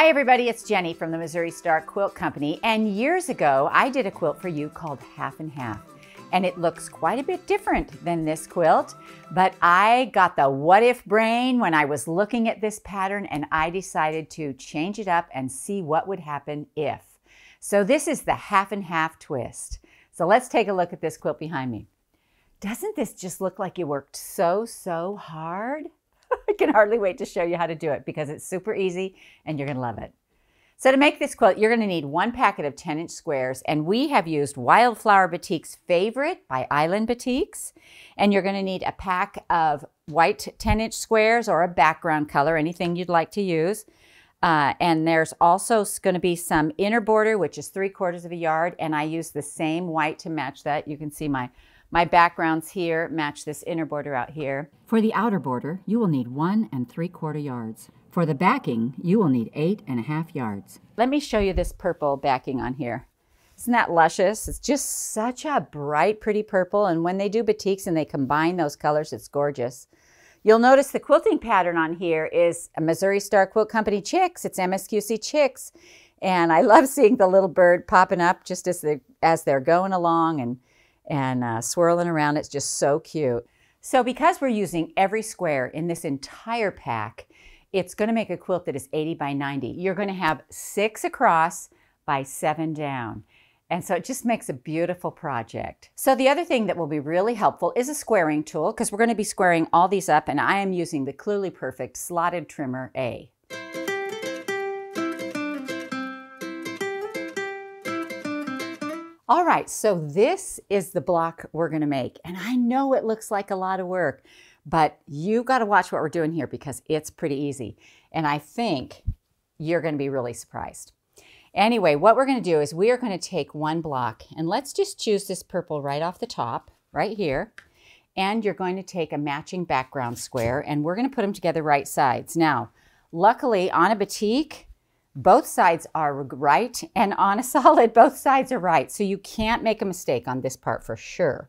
Hi everybody, it's Jenny from the Missouri Star Quilt Company, and years ago I did a quilt for you called Half and Half, and it looks quite a bit different than this quilt, but I got the what if brain when I was looking at this pattern, and I decided to change it up and see what would happen if. So this is the Half and Half twist. So let's take a look at this quilt behind me. Doesn't this just look like you worked so hard? I can hardly wait to show you how to do it because it's super easy and you're going to love it. So to make this quilt, you're going to need one packet of 10-inch squares, and we have used Wildflower Batiks Favorite by Island Batiks. And you're going to need a pack of white 10-inch squares or a background color, anything you'd like to use. And there's also going to be some inner border, which is 3/4 of a yard, and I use the same white to match that. You can see my backgrounds here match this inner border out here. For the outer border, you will need 1 3/4 yards. For the backing, you will need 8 1/2 yards. Let me show you this purple backing on here. Isn't that luscious? It's just such a bright, pretty purple, and when they do batiks and they combine those colors, it's gorgeous. You'll notice the quilting pattern on here is a Missouri Star Quilt Company Chicks. It's MSQC Chicks, and I love seeing the little bird popping up just as they're going along and swirling around. It's just so cute. So because we're using every square in this entire pack, it's going to make a quilt that is 80 by 90. You're going to have 6 across by 7 down. And so it just makes a beautiful project. So the other thing that will be really helpful is a squaring tool, because we're going to be squaring all these up, and I am using the Clearly Perfect Slotted Trimmer A. All right, so this is the block we're going to make, and I know it looks like a lot of work, but you got to watch what we're doing here because it's pretty easy, and I think you're going to be really surprised. Anyway, what we're going to do is we are going to take one block, and let's just choose this purple right off the top, right here, and you're going to take a matching background square, and we're going to put them together right sides. Now, luckily on a batik, both sides are right, and on a solid, both sides are right. So you can't make a mistake on this part for sure.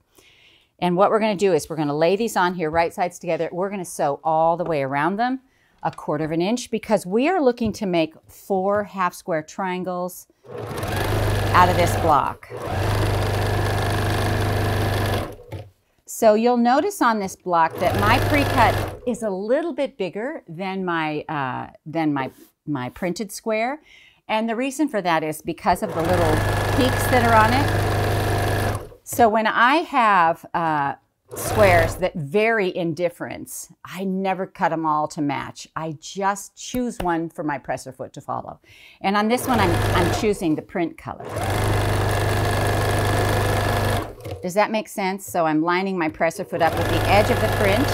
And what we're going to do is we're going to lay these on here, right sides together. We're going to sew all the way around them, 1/4 inch, because we are looking to make 4 half square triangles out of this block. So you'll notice on this block that my pre-cut is a little bit bigger than my printed square, and the reason for that is because of the little peaks that are on it. So when I have squares that vary in difference, I never cut them all to match. I just choose one for my presser foot to follow. And on this one, I'm choosing the print color. Does that make sense? So I'm lining my presser foot up with the edge of the print,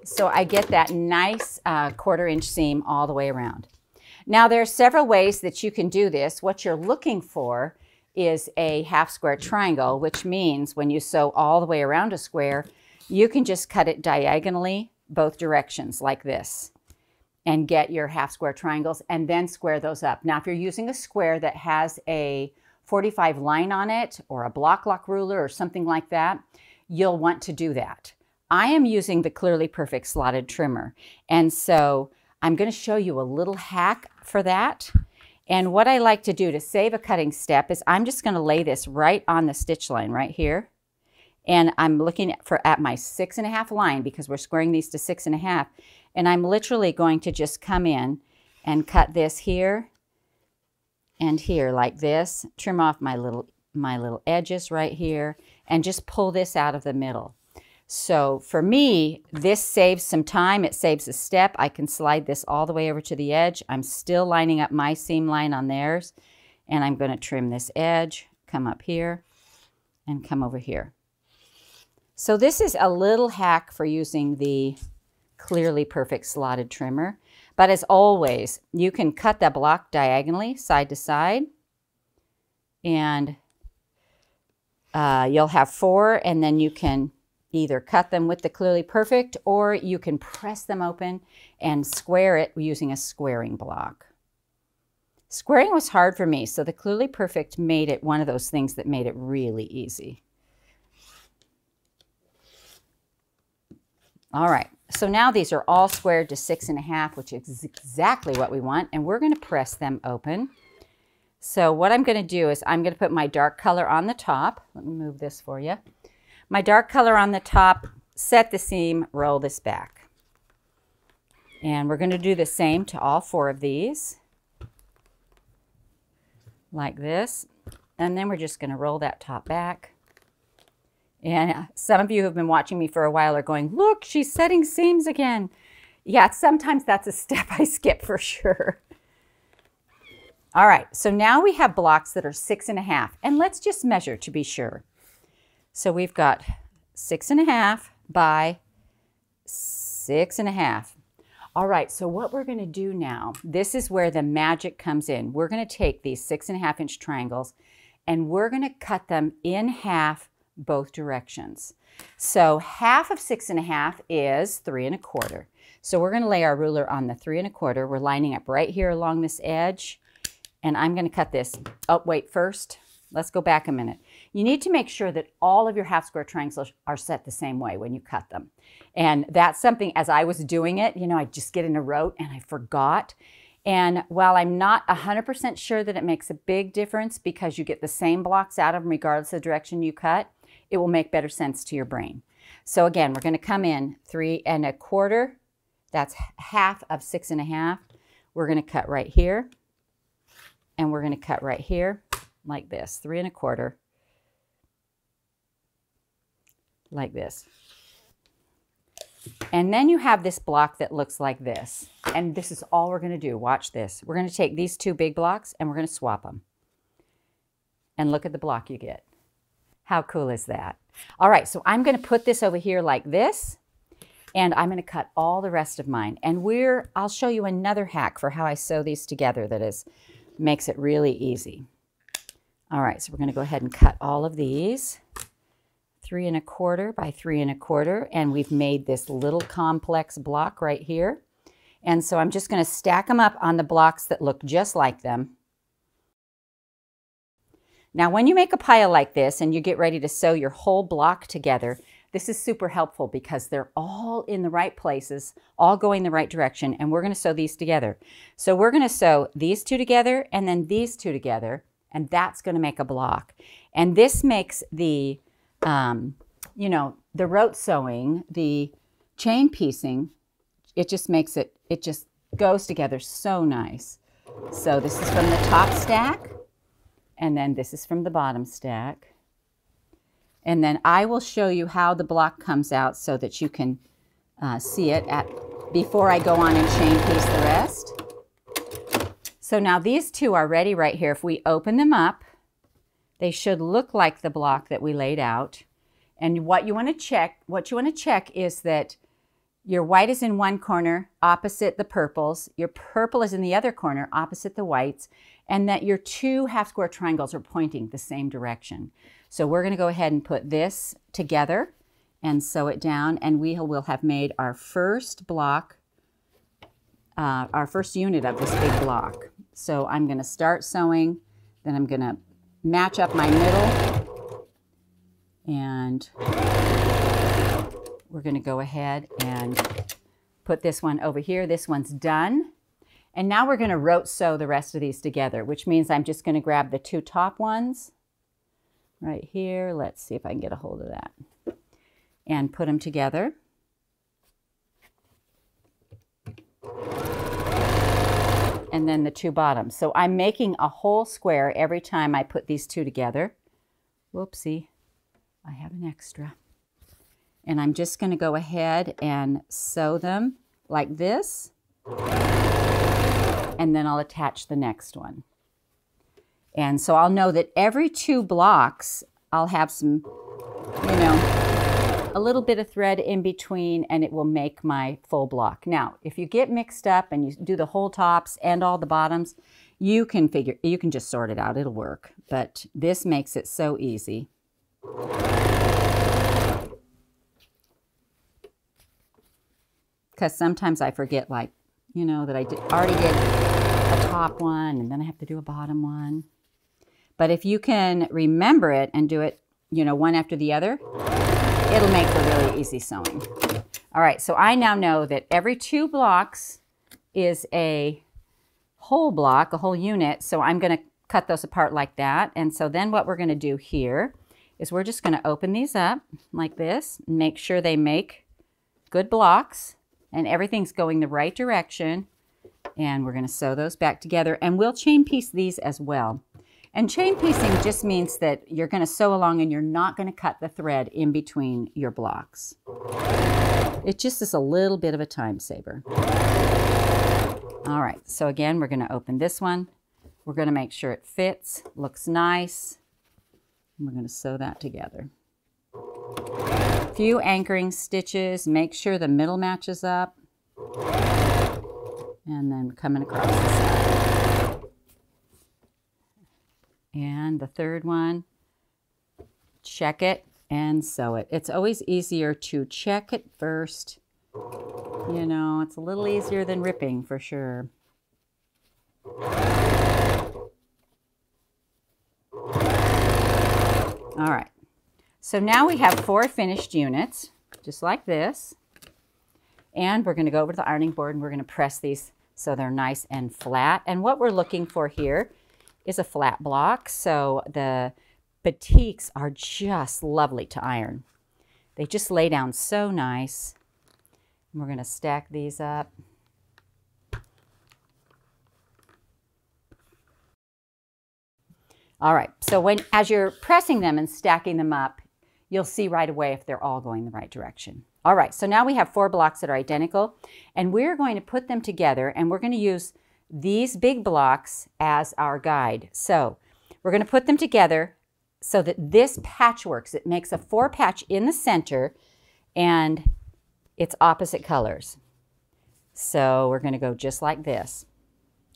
so I get that nice 1/4 inch seam all the way around. Now there are several ways that you can do this. What you're looking for is a half square triangle, which means when you sew all the way around a square, you can just cut it diagonally both directions like this and get your half square triangles and then square those up. Now if you're using a square that has a 45 line on it or a block lock ruler or something like that, you'll want to do that. I am using the Clearly Perfect Slotted Trimmer, and so I'm going to show you a little hack for that. And what I like to do to save a cutting step is I'm just going to lay this right on the stitch line right here, and I'm looking at my 6 1/2 line because we're squaring these to 6 1/2, and I'm literally going to just come in and cut this here and here like this, trim off my little edges right here, and just pull this out of the middle. So for me, this saves some time. It saves a step. I can slide this all the way over to the edge. I'm still lining up my seam line on theirs, and I'm going to trim this edge, come up here, and come over here. So this is a little hack for using the Clearly Perfect Slotted Trimmer. But as always, you can cut the block diagonally, side to side, and you'll have 4, and then you can either cut them with the Clearly Perfect, or you can press them open and square it using a squaring block. Squaring was hard for me, so the Clearly Perfect made it one of those things that made it really easy. All right, So now these are all squared to 6.5, which is exactly what we want, and we're going to press them open. So what I'm going to do is I'm going to put my dark color on the top. Let me move this for you. My dark color on the top, set the seam, roll this back. And we're going to do the same to all 4 of these, like this. And then we're just going to roll that top back. And some of you who have been watching me for a while are going, look, she's setting seams again. Yeah, sometimes that's a step I skip for sure. All right, so now we have blocks that are 6.5, and let's just measure to be sure. So we've got 6.5 by 6.5. All right, so what we're going to do now, this is where the magic comes in. We're going to take these 6.5-inch triangles and we're going to cut them in half both directions. So half of 6.5 is 3.25. So we're going to lay our ruler on the 3.25. We're lining up right here along this edge, and I'm going to cut this. Oh, wait, first, let's go back a minute. You need to make sure that all of your half square triangles are set the same way when you cut them. And that's something, as I was doing it, you know, I just get in a rote and I forgot. And while I'm not 100% sure that it makes a big difference because you get the same blocks out of them regardless of the direction you cut, it will make better sense to your brain. So again, we're going to come in 3.25. That's half of 6.5. We're going to cut right here. And we're going to cut right here like this, 3.25. Like this. And then you have this block that looks like this. And this is all we're going to do. Watch this. We're going to take these 2 big blocks and we're going to swap them. And look at the block you get. How cool is that? All right, so I'm going to put this over here like this, and I'm going to cut all the rest of mine. And I'll show you another hack for how I sew these together that makes it really easy. All right, so we're going to go ahead and cut all of these. 3.25 by 3.25, and we've made this little complex block right here. And so I'm just going to stack them up on the blocks that look just like them. Now, when you make a pile like this and you get ready to sew your whole block together, this is super helpful because they're all in the right places, all going the right direction, and we're going to sew these together. So we're going to sew these 2 together and then these 2 together, and that's going to make a block. And this makes the you know, the rote sewing, the chain piecing, it just makes it just goes together so nice. So this is from the top stack, and then this is from the bottom stack. And then I will show you how the block comes out so that you can see it before I go on and chain piece the rest. So now these 2 are ready right here. If we open them up, they should look like the block that we laid out. And what you want to check is that your white is in one corner opposite the purples, your purple is in the other corner opposite the whites, and that your 2 half square triangles are pointing the same direction. So we're going to go ahead and put this together and sew it down, and we will have made our first block, our first unit of this big block. So I'm going to start sewing, then I'm going to match up my middle, and we're going to go ahead and put this one over here. This one's done. And now we're going to rote sew the rest of these together, which means I'm just going to grab the 2 top ones right here. Let's see if I can get a hold of that. And put them together. And then the 2 bottoms. So I'm making a whole square every time I put these 2 together. Whoopsie, I have an extra. And I'm just going to go ahead and sew them like this. And then I'll attach the next one. And so I'll know that every 2 blocks, I'll have some, you know, a little bit of thread in between, and it will make my full block. Now, if you get mixed up and you do the whole tops and all the bottoms, you can just sort it out. It'll work. But this makes it so easy. Because sometimes I forget, like, you know, that I already did a top one and then I have to do a bottom one. But if you can remember it and do it, you know, one after the other, it'll make for really easy sewing. All right, so I now know that every 2 blocks is a whole block, a whole unit. So I'm going to cut those apart like that. And so then what we're going to do here is we're just going to open these up like this, make sure they make good blocks and everything's going the right direction. And we're going to sew those back together, and we'll chain piece these as well. And chain piecing just means that you're going to sew along and you're not going to cut the thread in between your blocks. It just is a little bit of a time saver. All right, so again, we're going to open this one. We're going to make sure it fits, looks nice. And we're going to sew that together. A few anchoring stitches, make sure the middle matches up. And then coming across the side. And the third one, check it and sew it. It's always easier to check it first. You know, it's a little easier than ripping for sure. All right, so now we have 4 finished units, just like this. And we're going to go over to the ironing board and we're going to press these so they're nice and flat. And what we're looking for here is a flat block. So the batiks are just lovely to iron. They just lay down so nice. And we're going to stack these up. All right, so as you're pressing them and stacking them up, you'll see right away if they're all going the right direction. All right, so now we have 4 blocks that are identical, and we're going to put them together, and we're going to use these big blocks as our guide. So we're going to put them together so that this patch works. It makes a 4 patch in the center, and it's opposite colors. So we're going to go just like this.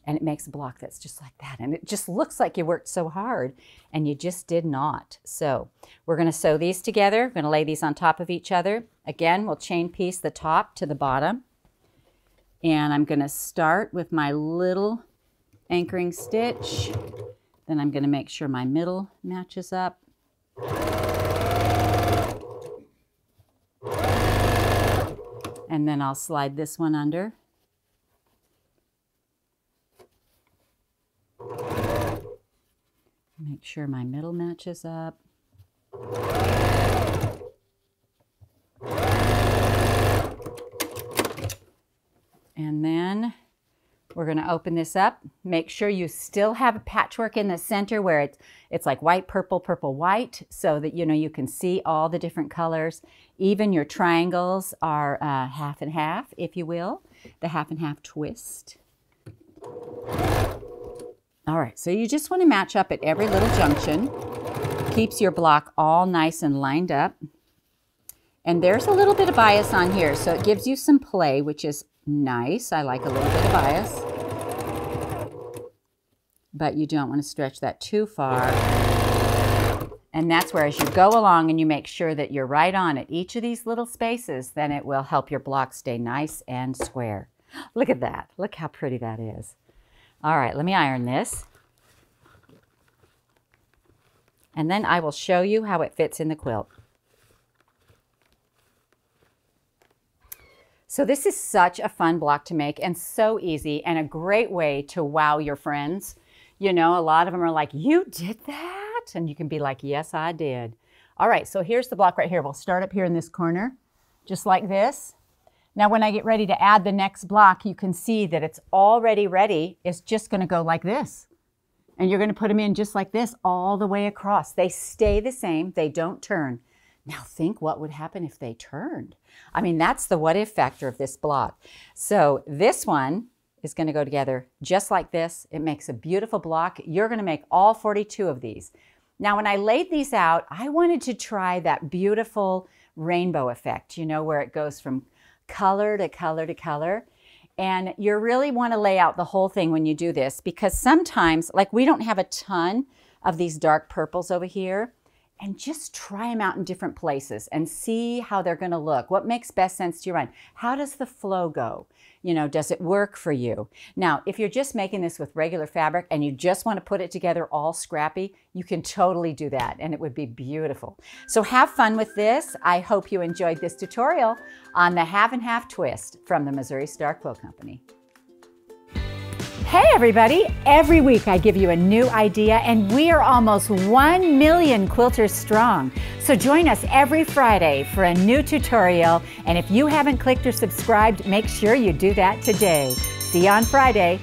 And it makes a block that's just like that. And it just looks like you worked so hard and you just did not. So we're going to sew these together. We're going to lay these on top of each other. Again, we'll chain piece the top to the bottom. And I'm going to start with my little anchoring stitch. Then I'm going to make sure my middle matches up. And then I'll slide this one under. Make sure my middle matches up. And then we're going to open this up. Make sure you still have a patchwork in the center where it's like white, purple, purple, white, so that you can see all the different colors. Even your triangles are half and half, if you will, the half and half twist. All right, so you just want to match up at every little junction. Keeps your block all nice and lined up. And there's a little bit of bias on here, so it gives you some play, which is nice. I like a little bit of bias. But you don't want to stretch that too far. And that's where as you go along and you make sure that you're right on at each of these little spaces, then it will help your block stay nice and square. Look at that. Look how pretty that is. All right, let me iron this. And then I will show you how it fits in the quilt. So this is such a fun block to make and so easy and a great way to wow your friends. You know, a lot of them are like, you did that? And you can be like, yes, I did. All right, so here's the block right here. We'll start up here in this corner, just like this. Now, when I get ready to add the next block, you can see that it's already ready. It's just going to go like this. And you're going to put them in just like this all the way across. They stay the same. They don't turn. Now, think what would happen if they turned. I mean, that's the what if factor of this block. So this one is going to go together just like this. It makes a beautiful block. You're going to make all 42 of these. Now, when I laid these out, I wanted to try that beautiful rainbow effect, you know, where it goes from color to color to color. And you really want to lay out the whole thing when you do this, because sometimes, like, we don't have a ton of these dark purples over here, and just try them out in different places and see how they're going to look. What makes best sense to your mind? How does the flow go? You know, does it work for you? Now, if you're just making this with regular fabric and you just want to put it together all scrappy, you can totally do that and it would be beautiful. So have fun with this. I hope you enjoyed this tutorial on the half and half twist from the Missouri Star Quilt Company. Hey everybody! Every week I give you a new idea and we are almost 1 million quilters strong. So join us every Friday for a new tutorial, and if you haven't clicked or subscribed, make sure you do that today. See you on Friday.